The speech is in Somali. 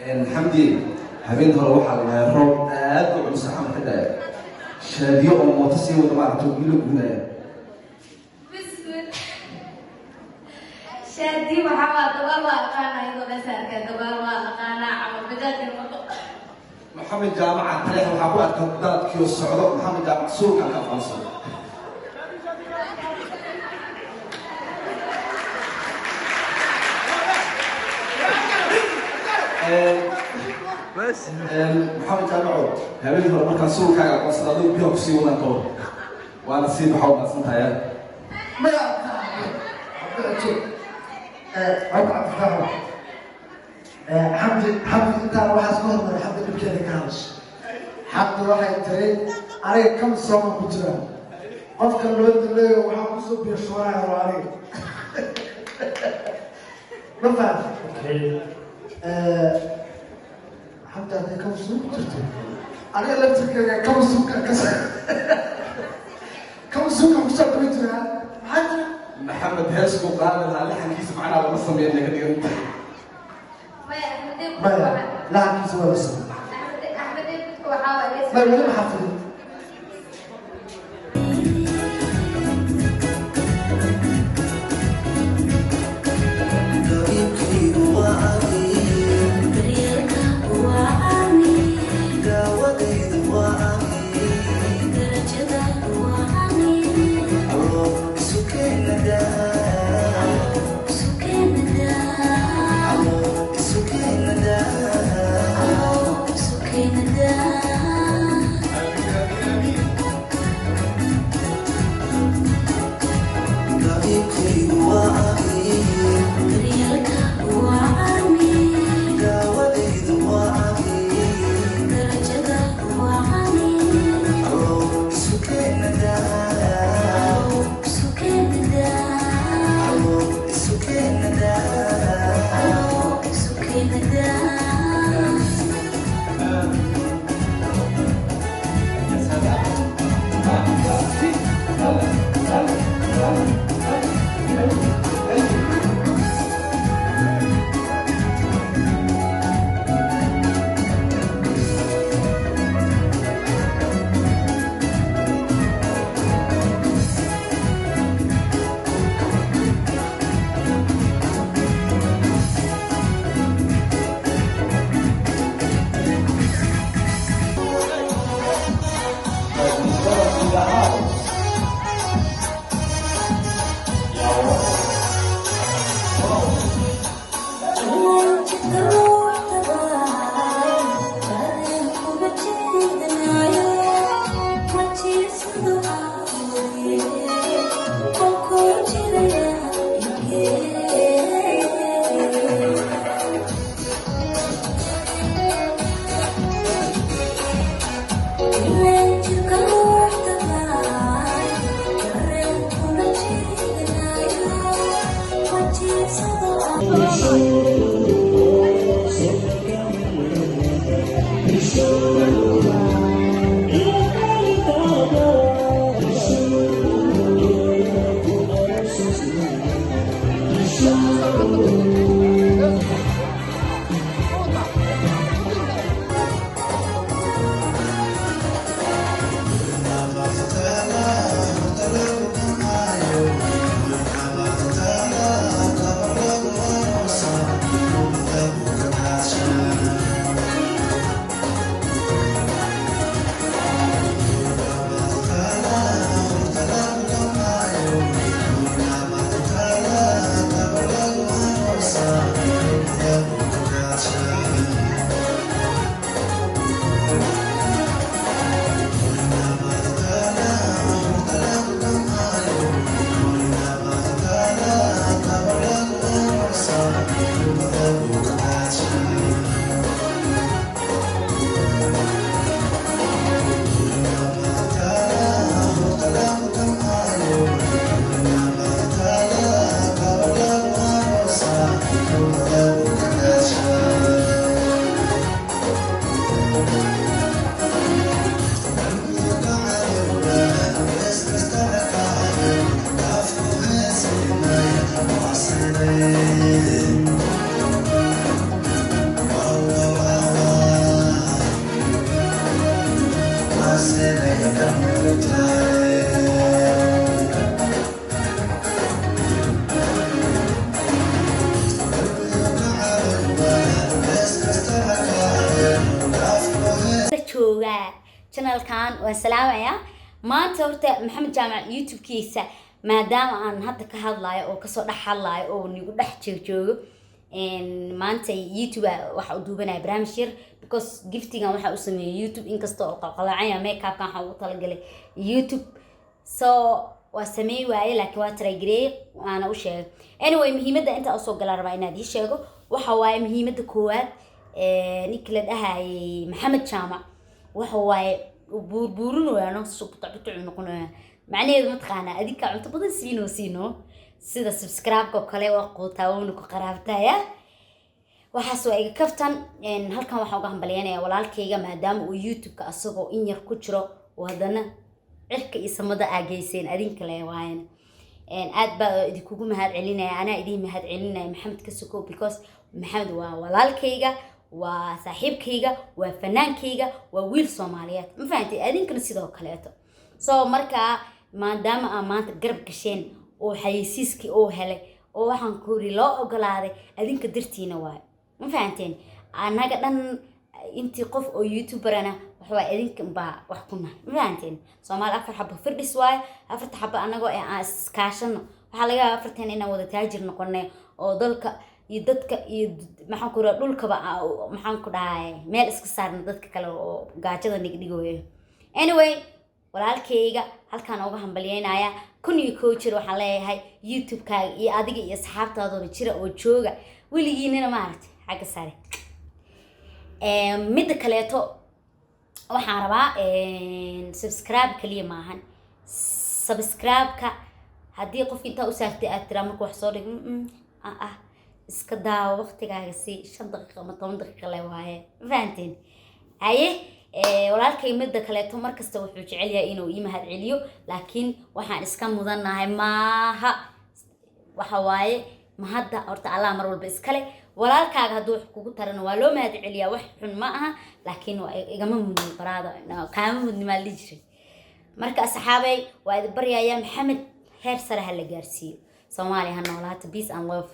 حمدي habeen hore waxaa la yahay roob aad u culus xamar ka dhacay shaadiyo oo mooto sii wada maaragtay wiilo guunaya shaadi waxaa dabaal waa aqaanaa iyadoo dhasaarka dabaal waa aqaanaa camal bajaajka noqo maxamed jaamaca taleex waxaa ku arka daadkiyo socdo maxamed jaamac suuqa ka aqoonsan محمد جامعو هبين هو مركز سوق كاغا قصدادو بيو كسي ودان كور وانا سي بخاو قصنتا يا ما حمد انت راح اسمه حمد بكير كاش حمد راح يتري عليك كم صوم كجرا قف كان الولد اللي وحا كسو بيشوارع وعليك ما فهم حتى هذا كم سوق ترتب أنا قلت لك كم سوق كسر كم سوق كسر بيتنا حتى محمد هاسكو قال لها لحن كيس معنا ولا نصم يدك انت ما لا كيس ولا نصم احمد وحاول ما ولا محفظ channelkan waa salaamaya maanta horta maxamed jaamac youtube-kiisa maadaama aan hadda ka hadlayo oo kasoo dhex hadlayo oo nigu dhex joogo maanta youtube waxa uu duubanaya barnaamij yar because giftigan waxa uu sameeyay youtube inkasta oo qalqalacaya make-upkan waxa uu talagalay youtube so waa sameey waaye laakiin waa try gareey waana u sheegay anyway muhiimadda inta soo gala rabaa inaad ii sheego waxa waaye muhiimadda koowaad ninka la dhahay maxamed jaamac waxa waaye buurbuurinayo suuqta noqonayo macnaheedu ma taqaana adinka cunto badan siino sida subscribe-ka kale waa qootaawna ku qaraabtaya waxaas waa iga kaftan halkan waxa uga hambalyeynaya walaalkayga maadaama uu youtube-ka asagoo in yar ku jiro wadana cirka iyo samada aageyseen adinka le waayna aad baa idinku mahad celinaya ana idin mahad celinaya maxamed ka soko because maxamed waa walaalkayga waa saaxiibkayga waa fanaankayga waa wiil Soomaaliyeed ma fahanti adinkana sidoo kaleeto so marka maadaama aan maanta garab gasheen oo xayisiiski oo helay oo waxaan ku ri loo ogolaaday adinka dartiina waay ma fahanteen anaga dhan intii qof oo youtuberana waxa adinka baa wax ku nahay ma fahanteen Soomaali afar xabo firdhis waay afarta xabo anagoo aan iskaashano waxa laga afartan inaan wada taajir noqonay oo dalka iyo dadka iyo maxaan ku raa dhulkaba maxaan ku dhahay meel iska saarna dadka kale oo gaajada nigdhigoyo anyway walaalkayga halkaan uga hambalyeynaya kun iyo koo jir waxaan leeyahay youtube-kaaga iyo adiga iyo asxaabtaadooda jira oo jooga weligiinana maaragtay xagga sare midda kaleeto waxaan rabaa subscribe kaliya maahan subscribe-ka haddii qof intaa u saartay aad tiraa marka wax soo dhig iska daawo waqtigaaga si 5 daqiiqo ama 10 daqiiqo le waaye fahanteen haye walaalkay midda kaleeto markasta wuxuu jecel yahay inuu ii mahad celiyo laakiin waxaan iska mudanahay maaha waxa waaye mahadda horta Allah mar walba iskale walaalkaaga hadduu wax kugu tarana waa loo mahad celiyaa wax xun ma aha laakiin waa igama mudni baraada kaama mudni ma li jiray marka asxaabay waa idin baryayaa maxamed heer sare ha la gaarsiiyo Soomaaliya ha noolaato peace and love